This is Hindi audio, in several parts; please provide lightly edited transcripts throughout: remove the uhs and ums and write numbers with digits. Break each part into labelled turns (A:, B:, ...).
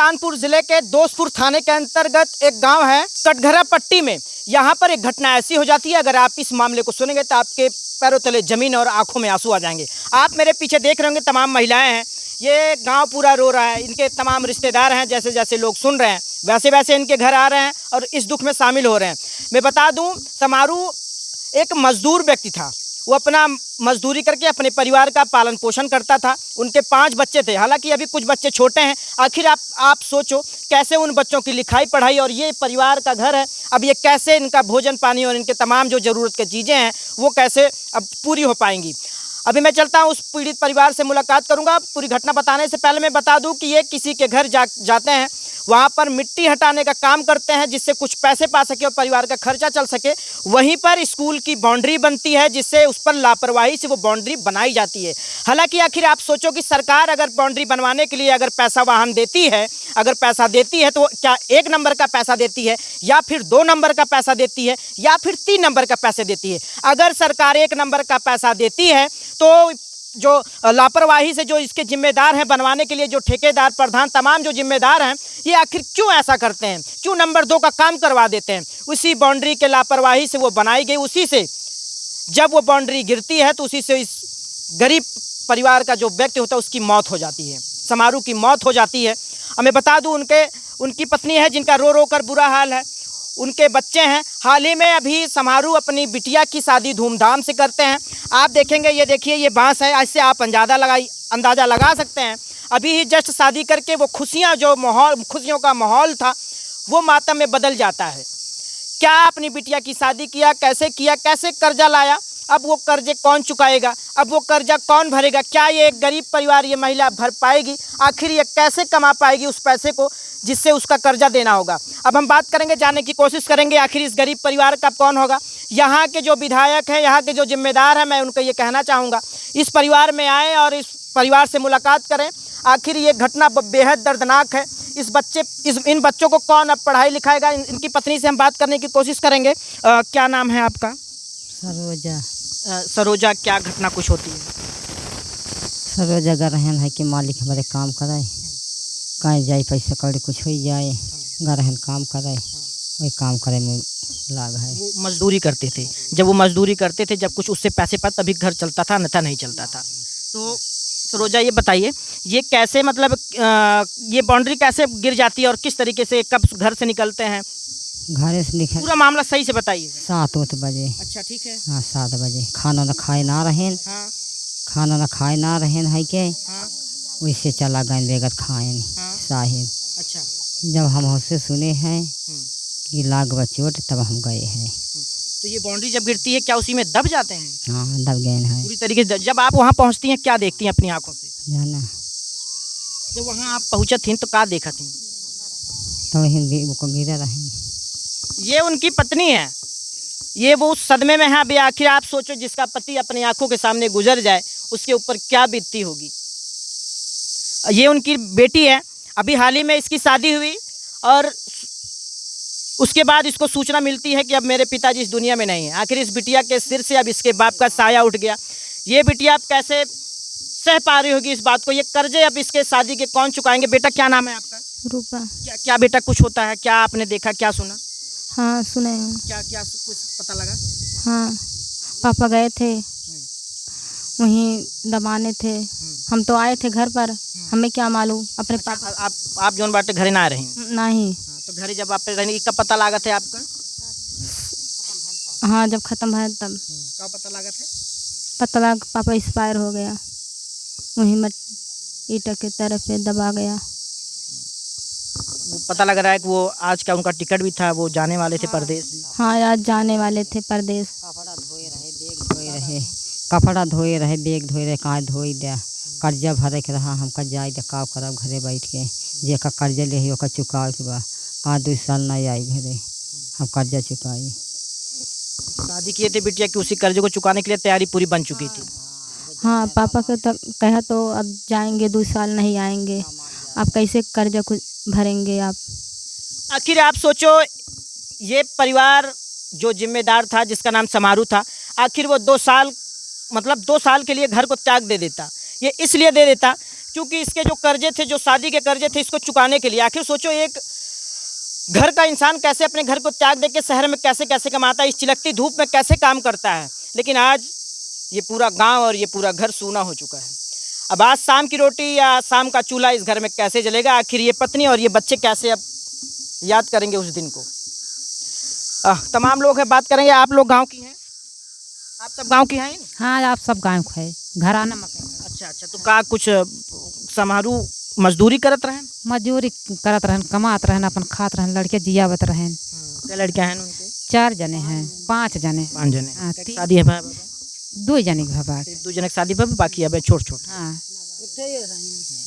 A: सुल्तानपुर जिले के दोस्तपुर थाने के अंतर्गत एक गांव है कटघरा पट्टी में। यहाँ पर एक घटना ऐसी हो जाती है, अगर आप इस मामले को सुनेंगे तो आपके पैरों तले जमीन और आंखों में आंसू आ जाएंगे। आप मेरे पीछे देख रहे होंगे तमाम महिलाएं हैं, ये गांव पूरा रो रहा है। इनके तमाम रिश्तेदार हैं, जैसे जैसे लोग सुन रहे हैं वैसे वैसे इनके घर आ रहे हैं और इस दुख में शामिल हो रहे हैं। मैं बता दूं, समारू एक मजदूर व्यक्ति था। वो अपना मजदूरी करके अपने परिवार का पालन पोषण करता था। उनके 5 बच्चे थे, हालांकि अभी कुछ बच्चे छोटे हैं। आखिर आप सोचो कैसे उन बच्चों की लिखाई पढ़ाई, और ये परिवार का घर है, अब ये कैसे इनका भोजन पानी और इनके तमाम जो ज़रूरत की चीज़ें हैं वो कैसे अब पूरी हो पाएंगी। अभी मैं चलता हूँ, उस पीड़ित परिवार से मुलाकात करूँगा। पूरी घटना बताने से पहले मैं बता दूँ कि ये किसी के घर जाते हैं, वहाँ पर मिट्टी हटाने का काम करते हैं जिससे कुछ पैसे पा सके और परिवार का खर्चा चल सके। वहीं पर स्कूल की बाउंड्री बनती है जिससे उस पर लापरवाही से वो बाउंड्री बनाई जाती है। हालांकि आखिर आप सोचो कि सरकार अगर बाउंड्री बनवाने के लिए अगर पैसा वाहन देती है, अगर पैसा देती है तो क्या 1 नंबर का पैसा देती है या फिर 2 नंबर का पैसा देती है या फिर 3 नंबर का पैसे देती है। अगर सरकार 1 नंबर का पैसा देती है तो जो लापरवाही से जो इसके जिम्मेदार हैं बनवाने के लिए, जो ठेकेदार प्रधान तमाम जो जिम्मेदार हैं, ये आखिर क्यों ऐसा करते हैं, क्यों नंबर 2 का काम करवा देते हैं। उसी बाउंड्री के लापरवाही से वो बनाई गई, उसी से जब वो बाउंड्री गिरती है तो उसी से इस गरीब परिवार का जो व्यक्ति होता है उसकी मौत हो जाती है, समारू की मौत हो जाती है। और मैं बता दूँ, उनकी पत्नी है जिनका रो रो कर बुरा हाल है, उनके बच्चे हैं। हाल ही में अभी समारू अपनी बिटिया की शादी धूमधाम से करते हैं। आप देखेंगे, ये देखिए, ये बांस है, इससे आप अंदाज़ा लगा सकते हैं। अभी ही जस्ट शादी करके वो खुशियों का माहौल था वो मातम में बदल जाता है। क्या अपनी बिटिया की शादी किया, कैसे कर्जा लाया, अब वो कर्जे कौन चुकाएगा, अब वो कर्जा कौन भरेगा, क्या ये एक गरीब परिवार, ये महिला भर पाएगी, आखिर ये कैसे कमा पाएगी उस पैसे को जिससे उसका कर्जा देना होगा। अब हम बात करेंगे, जानने की कोशिश करेंगे आखिर इस गरीब परिवार का कौन होगा। यहाँ के जो विधायक हैं, यहाँ के जो जिम्मेदार हैं, मैं उनको ये कहना चाहूँगा इस परिवार में आए और इस परिवार से मुलाकात करें। आखिर ये घटना बेहद दर्दनाक है। इन बच्चों को कौन अब पढ़ाई लिखाएगा। इनकी पत्नी से हम बात करने की कोशिश करेंगे। क्या नाम है आपका?
B: सरोजा।
A: सरोजा, क्या घटना कुछ होती है?
B: सरोजा का रहन है कि मालिक हमारे काम कराए, कहीं जाए पैसा कौड़ी कुछ हो जाए, गरहन काम कराए, वही काम करे में लाभ है।
A: वो मजदूरी करते थे, जब वो मजदूरी करते थे, जब कुछ उससे पैसे पाते तभी घर चलता था, अन्यथा नहीं चलता था। तो सरोजा, ये बताइए, ये कैसे, मतलब ये बाउंड्री कैसे गिर जाती है और किस तरीके से, कब घर से निकलते हैं?
B: घर से निकल,
A: पूरा मामला सही से बताइए।
B: 7 बजे।
A: अच्छा, ठीक है।
B: हाँ, 7 बजे खाना न खाए ना रहें।
A: हाँ,
B: खाना न खाए ना रहें है के,
A: हाँ,
B: वैसे चला गए बेगर खाए
A: हाँ।
B: साहिब।
A: अच्छा।
B: जब हम उससे सुने हैं कि लाग बचोट, तब हम गए हैं।
A: तो ये बाउंड्री जब गिरती है क्या उसी में दब जाते हैं?
B: हाँ, दब गए हैं
A: पूरी तरीके से। जब आप वहाँ पहुँचती हैं क्या देखती हैं अपनी आंखों से?
B: जाना।
A: जब वहाँ आप पहुँचत थी तो क्या देखा थी?
B: तो वही वो गिरा रहे।
A: ये उनकी पत्नी है, ये वो उस सदमे में है। अभी आखिर आप सोचो, जिसका पति अपनी आंखों के सामने गुजर जाए उसके ऊपर क्या बीतती होगी। ये उनकी बेटी है, अभी हाल ही में इसकी शादी हुई और उसके बाद इसको सूचना मिलती है कि अब मेरे पिताजी इस दुनिया में नहीं है। आखिर इस बिटिया के सिर से अब इसके बाप का साया उठ गया। ये बिटिया अब कैसे सह पा रही होगी इस बात को। ये कर्जे अब इसके शादी के कौन चुकाएंगे। बेटा, क्या नाम है आपका?
C: रूपा।
A: क्या बेटा कुछ होता है, क्या आपने देखा, क्या सुना?
C: हाँ, सुने हैं।
A: क्या कुछ पता लगा?
C: हाँ, पापा गए थे, वहीं दबाने थे। हम तो आए थे घर पर, हमें क्या मालूम अपने पापा।
A: आप जोन बाटे घरे ना रही?
C: नहीं।
A: तो घरे जब आप रहने की कब पता लगा थे आपका?
C: हाँ, जब ख़त्म है तब
A: कब पता लगा थे?
C: पता लगा पापा एक्सपायर हो गया, वहीं मट ईटा की तरफ से दबा गया।
A: वो पता लग रहा है कि वो आज का उनका टिकट भी था, वो जाने वाले थे परदेश।
C: हाँ, आज जाने वाले थे परदेश।
B: कपड़ा धोए रहे, बेग धोए रहे, कहाँ धोई दिया। कर्जा भरे के रहा, हम जाए दे का करब घरे बैठ के। जे का कर्जा ले ओका चुकावे के बा, कहाँ 2 साल नहीं आई घरे, हम कर्जा चुकाई।
A: शादी किए थे बिटिया की, उसी कर्जे को चुकाने के लिए तैयारी पूरी बन चुकी थी।
C: हाँ, पापा के तो कहा तो अब जाएंगे, 2 साल नहीं आएंगे, आप कैसे कर्जा कुछ भरेंगे आप।
A: आखिर आप सोचो, ये परिवार जो जिम्मेदार था, जिसका नाम समारू था, आखिर वो 2 साल, मतलब 2 साल के लिए घर को त्याग दे देता। ये इसलिए दे देता क्योंकि इसके जो कर्जे थे, जो शादी के कर्जे थे, इसको चुकाने के लिए आखिर सोचो एक घर का इंसान कैसे अपने घर को त्याग दे के शहर में कैसे कैसे कमाता है, इस चिलकती धूप में कैसे काम करता है। लेकिन आज ये पूरा गांव और ये पूरा घर सूना हो चुका है। अब आज शाम की रोटी या शाम का चूल्हा इस घर में कैसे जलेगा? आखिर ये पत्नी और ये बच्चे कैसे अब याद करेंगे उस दिन को? तमाम लोग हैं, बात करेंगे। आप लोग गांव की हैं? आप सब गांव की हैं?
B: हाँ, आप सब गाँव को है, घर आना मत।
A: अच्छा अच्छा, तो का कुछ समारू मजदूरी करत रहें?
B: मजदूरी करत रहन, कमात रहन, अपन खात रहन, लड़के जियावत रहन।
A: क्या लड़कियां हैं उनके?
B: 4 जने हैं, 5 जने।
A: 5 जने।
B: हाँ,
A: शादी है भाई?
B: 2 जने घर बात।
A: 2 जने की शादी पर, बाकी अब छोट छोट।
B: हाँ,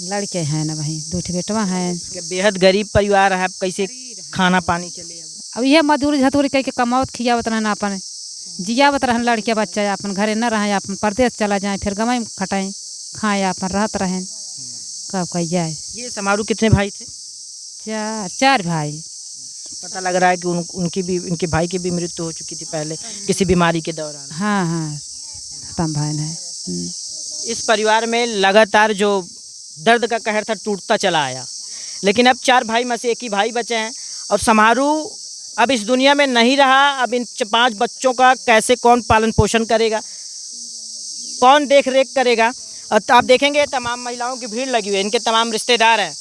B: लड़के हैं ना भाई, 2 बेटवा हैं।
A: बेहद गरीब परिवार है, अब कैसे खाना पानी चले?
B: अब ये मजदूरी झतूरी कह के कमावत खियावत रहन, अपन जियावत रहन, लड़के बच्चा अपन घरे न रहें, अपन परदेश चला जाए, फिर गवाई खटाएं खाएं, अपन रहत रहें, कब कह जाए।
A: ये समारू कितने भाई थे?
B: 4 भाई।
A: पता लग रहा है कि उनकी भी, इनके भाई की भी मृत्यु हो चुकी थी पहले किसी बीमारी के दौरान।
B: हाँ हाँ, खत्म भाई है।
A: इस परिवार में लगातार जो दर्द का कहर था टूटता चला आया, लेकिन अब 4 भाई में से एक ही भाई बचे हैं और समारू अब इस दुनिया में नहीं रहा। अब इन 5 बच्चों का कैसे कौन पालन पोषण करेगा, कौन देख रेख करेगा? और आप देखेंगे तमाम महिलाओं की भीड़ लगी हुई है, इनके तमाम रिश्तेदार हैं।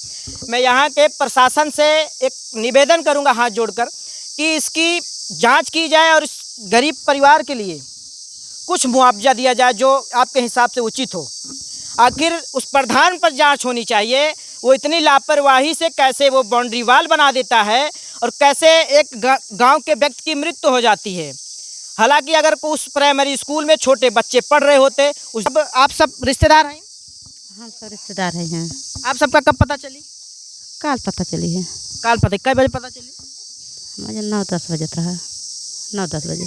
A: मैं यहाँ के प्रशासन से एक निवेदन करूँगा हाथ जोड़कर कि इसकी जांच की जाए और इस गरीब परिवार के लिए कुछ मुआवजा दिया जाए जो आपके हिसाब से उचित हो। आखिर उस प्रधान पर जांच होनी चाहिए, वो इतनी लापरवाही से कैसे वो बाउंड्री वाल बना देता है और कैसे एक गांव के व्यक्ति की मृत्यु हो जाती है। हालांकि अगर उस प्राइमरी स्कूल में छोटे बच्चे पढ़ रहे होते, उस आप सब रिश्तेदार हैं?
B: हम सब रिश्तेदार हैं।
A: आप सबका कब पता चली?
B: काल पता चली है।
A: काल पता कई बजे पता चली?
B: मुझे 9-10 बजे रहा, 9-10 बजे।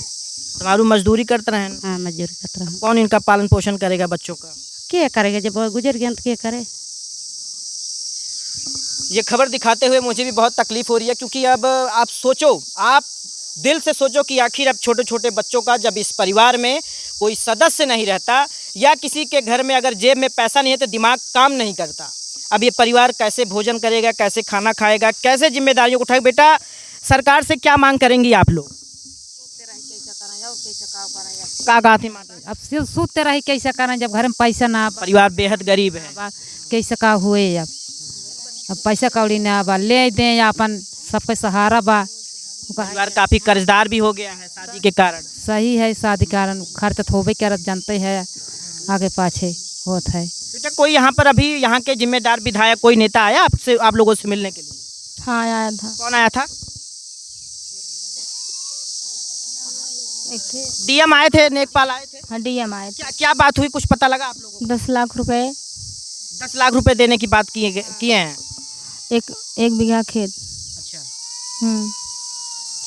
A: तुम्हारू मजदूरी करते रहे?
B: हाँ, मजदूरी करता रहा।
A: कौन इनका पालन पोषण करेगा बच्चों का?
B: क्या करेगा, जब गुजर गया तो क्या करे।
A: ये खबर दिखाते हुए मुझे भी बहुत तकलीफ हो रही है, क्योंकि अब आप सोचो, आप दिल से सोचो कि आखिर अब छोटे छोटे बच्चों का जब इस परिवार में कोई सदस्य नहीं रहता या किसी के घर में अगर जेब में पैसा नहीं है तो दिमाग काम नहीं करता, अब ये परिवार कैसे भोजन करेगा, कैसे खाना खाएगा, कैसे जिम्मेदारियों को उठाएगा? बेटा, सरकार से क्या मांग करेंगी आप लोग? का कहा थी माता?
B: अब सिर्फ सूते रही कैसे करें जब घर में पैसा ना,
A: परिवार बेहद गरीब है।
B: कैसे का हुए? अब पैसा कौड़ी ना बा, ले दें या अपन सबके सहारा बा।
A: परिवार काफी कर्जदार भी हो गया है शादी के कारण।
B: सही है, शादी कारण खर्च तो होबे करत, जानते हैं आगे पाछे होत है।
A: बेटा, कोई यहाँ पर अभी यहाँ के जिम्मेदार विधायक कोई नेता आया आपसे, आप लोगों से मिलने के लिए?
C: हाँ, आया था।
A: कौन आया था? डीएम आए थे, नेकपाल आए थे?
C: हाँ, डीएम आए थे।
A: क्या क्या बात हुई, कुछ पता लगा आप लोगों को?
C: 10 लाख रुपए।
A: 10 लाख रुपए देने की बात किए हैं।
C: एक बीघा खेत।
A: अच्छा।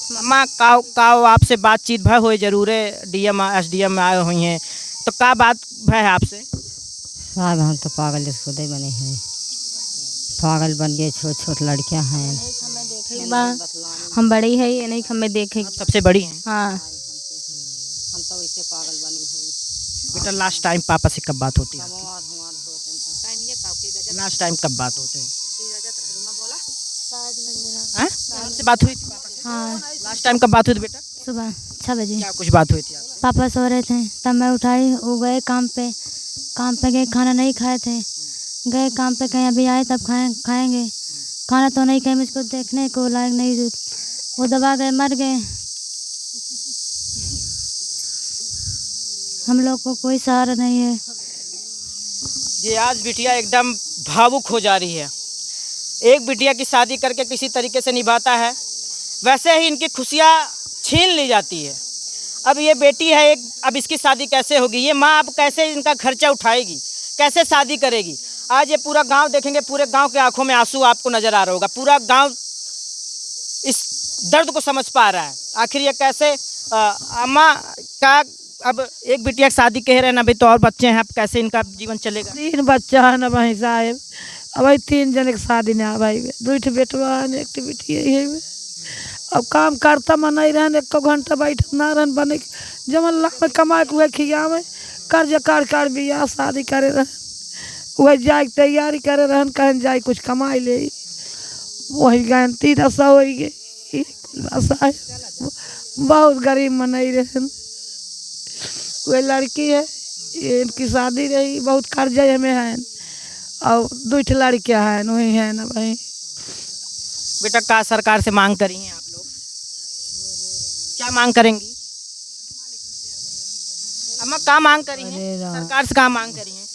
A: मामा का आपसे बातचीत भय हुई जरूर है, डीएम एसडीएम आए हुई हैं, तो का बात भय है आपसे?
B: साहब, हम तो पागल जैसे खुदे बने हैं, पागल बन गए। छोट छोट लड़कियां हैं।
C: हम बड़ी है, ये नहीं हमें देखे।
A: सबसे बड़ी हैं?
C: हाँ।
B: हम तो वैसे पागल बनी है।
A: बेटा, लास्ट टाइम पापा से कब बात होती है? लास्ट टाइम कब बात होते हैं? आपसे बात हुई थी?
C: हाँ,
A: लास्ट टाइम कब बात हुई थी बेटा?
C: सुबह 6 बजे।
A: क्या कुछ बात हुई थी आपसे?
C: पापा सो रहे थे, तब मैं उठाई, वो गए काम पे गए, खाना नहीं खाए थे, गए काम पे, कहीं अभी आए तब खाएंगे। खाना तो नहीं खाए, मुझको देखने को लायक नहीं, वो दबा गए, मर गए। हम लोग को कोई सहारा नहीं है।
A: ये आज बिटिया एकदम भावुक हो जा रही है। एक बिटिया की शादी करके किसी तरीके से निभाता है, वैसे ही इनकी खुशियाँ छीन ली जाती है। अब ये बेटी है एक, अब इसकी शादी कैसे होगी? ये माँ अब कैसे इनका खर्चा उठाएगी, कैसे शादी करेगी? आज ये पूरा गांव देखेंगे, पूरे गांव के आंखों में आंसू आपको नज़र आ रहा होगा। पूरा गांव इस दर्द को समझ पा रहा है। आखिर ये कैसे अम्मा का, अब एक बिटिया की शादी कह रहे हैं ना, अभी तो और बच्चे हैं, अब कैसे इनका जीवन चलेगा?
D: 3 बच्चा है ना भाई साहब, अब 3 जने की शादी ना भाई, 2 बेटवा है, 1 बेटी है। अब काम करता मन नहीं रहन, 1 घंटा बैठ ना रहन, बने जमन लाख में कमाए के हुए खिया में कर्ज कर बिया शादी करे रहे, वही जाए के तैयारी करे रहन कहन जाए कुछ कमाई ले वही गए 3 दशा हो गई दशा है बहुत गरीब मनई रहन वही लड़की है इनकी शादी रही बहुत कर्जे में है और 2 लड़कियाँ हैं वही है ना भाई।
A: बेटा का सरकार से मांग करी हैं आप लोग, क्या मांग करेंगी? अम्मा का मांग करी हैं
B: अरे राम।
A: सरकार से, का मांग करी हैं?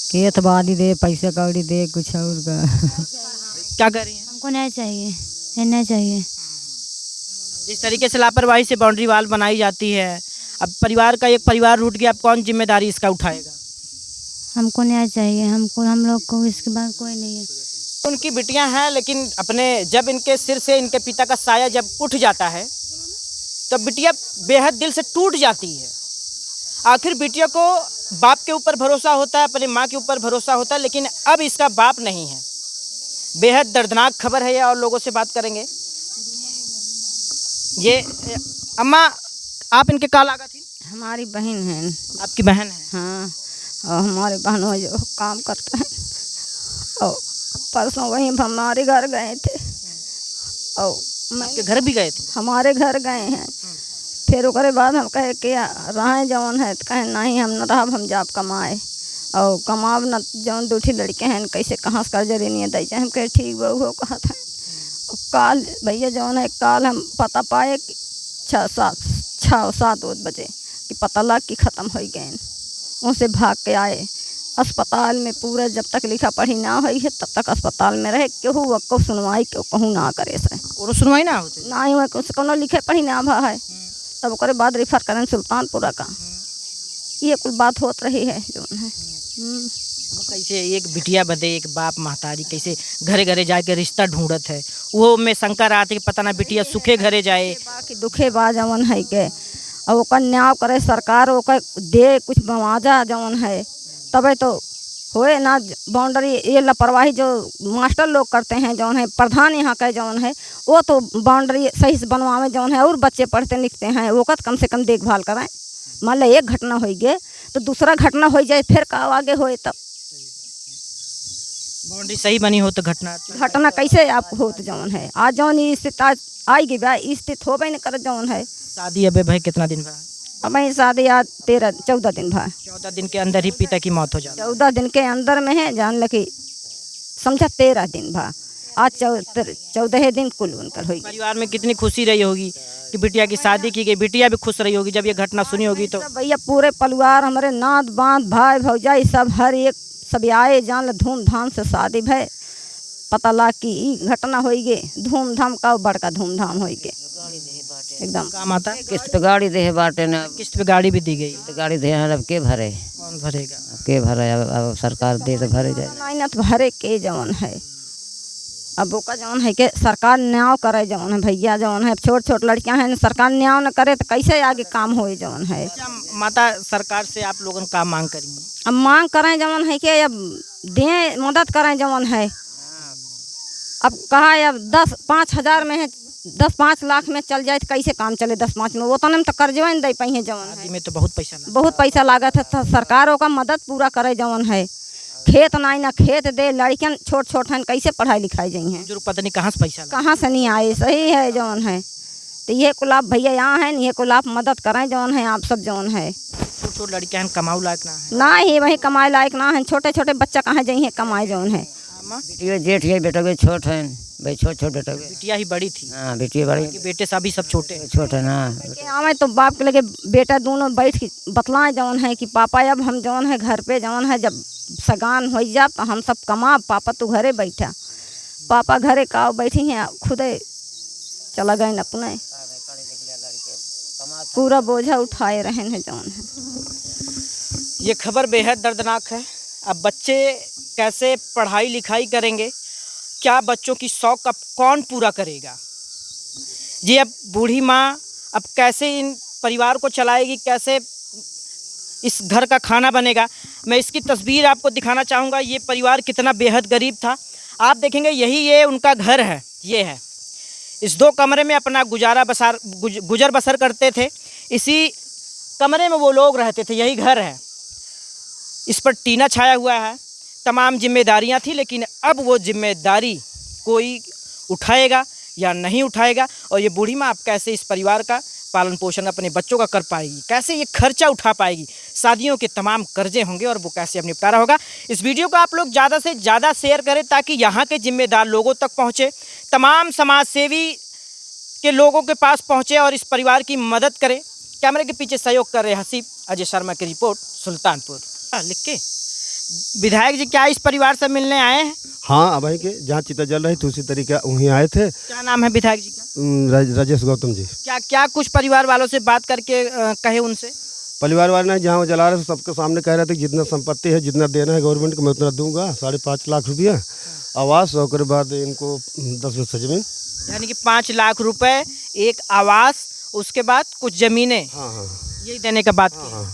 B: खेत बाड़ी दे पैसा कौड़ी दे कुछ और का
A: क्या कर रही हैं?
C: हमको नहीं चाहिए, ये नहीं चाहिए।
A: जिस तरीके से लापरवाही से बाउंड्री वाल बनाई जाती है, अब परिवार का एक परिवार रूठ गया, अब कौन जिम्मेदारी इसका उठाएगा?
C: हमको नहीं चाहिए, हम लोग को इसके बाद कोई नहीं है।
A: उनकी बिटियां हैं, लेकिन अपने जब इनके सिर से इनके पिता का साया जब उठ जाता है तो बिटिया बेहद दिल से टूट जाती है। आखिर बिटिया को बाप के ऊपर भरोसा होता है, अपने माँ के ऊपर भरोसा होता है, लेकिन अब इसका बाप नहीं है। बेहद दर्दनाक खबर है ये, और लोगों से बात करेंगे। ये अम्मा, आप इनके का लागा थी?
B: हमारी बहन है।
A: आपकी बहन है?
B: हाँ, और हमारे बहनों जो काम करते हैं और परसों वहीं हमारे घर गए थे और मैं
A: आपके घर भी गए थे?
B: हमारे घर गए हैं। फिर उसके बाद हम कहे कि रहें जौन है तो कहे नहीं हम न रहब, हम जाप कमाए और कमाब न जौन 2 लड़के हैं कैसे कहाँ से कर्जा लेनी दी जाए। हम कहे ठीक बहू हो कहा था। काल भैया जौन है काल हम पता पाए कि 6-7 बजे कि पता लग कि ख़त्म हो गए। उनसे भाग के आए अस्पताल में, पूरा जब तक लिखा पढ़ी ना हुई है तब तक अस्पताल में रहे। केहू को सुनवाई केहू कहूँ ना करे से,
A: और सुनवाई ना होती?
B: ना ही कुछ कोनो लिखे पढ़ी ना भा है। तब ओकरे बाद रेफर करें सुल्तानपुरा का। ये कुल बात होत रही है जो है।
A: कैसे एक बिटिया बदे एक बाप महतारी कैसे घरे घरे जाके रिश्ता ढूंढत है, वो में शंकर आते कि पता ना बिटिया सुखे घरे जाए
B: बाकी दुखे बा जवन है के और ओकर न्याय करे सरकार, ओकर दे कुछ मुआवजा जवन है तबे तो होए ना। बाउंड्री ये लापरवाही जो मास्टर लोग करते हैं जौन है, प्रधान यहाँ का जौन है, वो तो बाउंड्री सही से बनवावे जौन है और बच्चे पढ़ते लिखते हैं वो का कम से कम देखभाल कराएं। मान लो एक घटना हो गई तो दूसरा घटना हो जाए फिर का आगे होए, तब
A: बाउंड्री सही बनी हो तो घटना
B: कैसे आप होत जौन है। आज जौन स्थिति आज आई गई बा स्थिति होबे नहीं कर जौन है।
A: शादी अबे भाई कितना दिन बाद?
B: अब वही शादी आज 14 दिन भा।
A: 14 दिन के अंदर ही पिता की मौत हो जाती है।
B: 14 दिन के अंदर में है, जान ल कि समझा 13 दिन भा। आज 14 दिन कुल उनकर हुई।
A: परिवार में कितनी खुशी रही होगी कि बिटिया की शादी की गई, बिटिया भी खुश रही होगी जब ये घटना सुनी होगी तो।
B: भैया पूरे परिवार हमारे नात बांध भाई भौजाई सब हर एक सब आए, जान ल धूमधाम से शादी भय। पता ला कि ई घटना हो गई धूमधाम का बड़का धूमधाम हो गए एकदम।
A: काम आता है
E: किस्त पे गाड़ी दे बाटे न,
A: किस्त पे गाड़ी भी दी गई,
E: तो गाड़ी दे अब के भरे,
A: कौन भरेगा?
E: के भरे अब सरकार दे तो भरे जाए।
B: नहीं ना तो भरे के जवन है। अब ओका जवन है कि सरकार न्याय करे जवन है भैया जवन है। छोट छोट लड़कियां हैं, सरकार न्याय न करे तो कैसे आगे काम होए जवन है।
A: अच्छा माता, सरकार से आप लोगों का मांग करेंगे?
B: अब मांग करें जवन है कि अब दें मदद करें जवन है। अब कहा अब 10-5 हज़ार में है, 10-5 लाख में चल जाए तो कैसे काम चले। 10-5 में वो तो नहीं तो कर्जवा नहीं दे पाई है जवन है।
A: शादी में तो बहुत पैसा लगा।
B: बहुत पैसा लागत है तो सरकारों का मदद पूरा करे जवन है। खेत नहीं ना खेत दे, लड़कियां छोट छोट हैं कैसे पढ़ाई लिखाई जाई हैं।
A: जो पता नहीं कहाँ से पैसा लगा।
B: कहाँ से नहीं आए, सही है जवन है। तो ये कुल आप भैया यहाँ हैं, ये कुल आप मदद करें जवन है। आप सब जवन है
A: छोट छोट लड़कियां हैं, कमाऊ लायक ना है।
B: ना ही वही कमाए लायक ना है। छोटे छोटे बच्चा कहाँ जाइए कमाए जवन है।
A: माँ,
E: बेटिया जेठ है, बेटा भी छोट है भाई, छोट छोट बेटा भी।
A: बिटिया ही बड़ी थी?
E: हाँ बेटी बड़ी,
A: कि बेटे सभी सब छोटे हैं?
E: छोट है ना।
B: आवे तो बाप के लगे बेटा दोनों बैठ के बतलाए जवन है कि पापा अब हम जवन है घर पे जवन है जब सगान हो जा तो हम सब कमा, पापा तू घरे बैठा। पापा घरे का बैठी हैं, खुदे चला गए अपने पूरा बोझा उठाए रहे हैं जवन है।
A: ये खबर बेहद दर्दनाक है। अब बच्चे कैसे पढ़ाई लिखाई करेंगे, क्या बच्चों की शौक अब कौन पूरा करेगा जी। अब बूढ़ी माँ अब कैसे इन परिवार को चलाएगी, कैसे इस घर का खाना बनेगा। मैं इसकी तस्वीर आपको दिखाना चाहूँगा। ये परिवार कितना बेहद गरीब था। आप देखेंगे ये उनका घर है, ये है। इस 2 कमरे में अपना गुजर बसर, बसर, बसर, बसर, बसर, बसर, बसर, बसर, बसर, बसर, बसर, बसर, बसर, बसर, बसर, बसर, बसर करते थे। इसी कमरे में वो लोग रहते थे, यही घर है। इस 2 कमरे में अपना गुजर बसर करते थे। इसी कमरे में वो लोग रहते थे, यही घर है। इस पर टीना छाया हुआ है, तमाम जिम्मेदारियां थी, लेकिन अब वो जिम्मेदारी कोई उठाएगा या नहीं उठाएगा, और ये बूढ़ी माँ अब कैसे इस परिवार का पालन पोषण अपने बच्चों का कर पाएगी, कैसे ये खर्चा उठा पाएगी, शादियों के तमाम कर्जे होंगे और वो कैसे अब निपटारा होगा। इस वीडियो को आप लोग ज़्यादा से ज़्यादा शेयर करें ताकि यहाँ के जिम्मेदार लोगों तक पहुँचे, तमाम समाजसेवी के लोगों के पास पहुँचे और इस परिवार की मदद करें। कैमरे के पीछे सहयोग कर रहे हसीब अजय शर्मा की रिपोर्ट, सुल्तानपुर। लिख के विधायक जी क्या इस परिवार से मिलने आए हैं?
F: हाँ, अब के जहाँ चिता जल रही थी उसी तरीके वहीं आए थे।
A: क्या नाम है विधायक जी का?
F: राजेश गौतम जी।
A: क्या क्या कुछ परिवार वालों से बात करके कहे उनसे?
F: परिवार वाले ने जहाँ वो जला रहे थे सबके सामने कह रहे थे जितना संपत्ति है, जितना देना है गवर्नमेंट को मैं उतना दूंगा, 5.5 लाख रुपया आवास, और उसके बाद इनको 10 बीघा जमीन,
A: यानी कि 5 लाख रुपए, एक आवास, उसके बाद कुछ जमीनें,
F: हाँ हाँ
A: यही देने का बात की।
F: हाँ।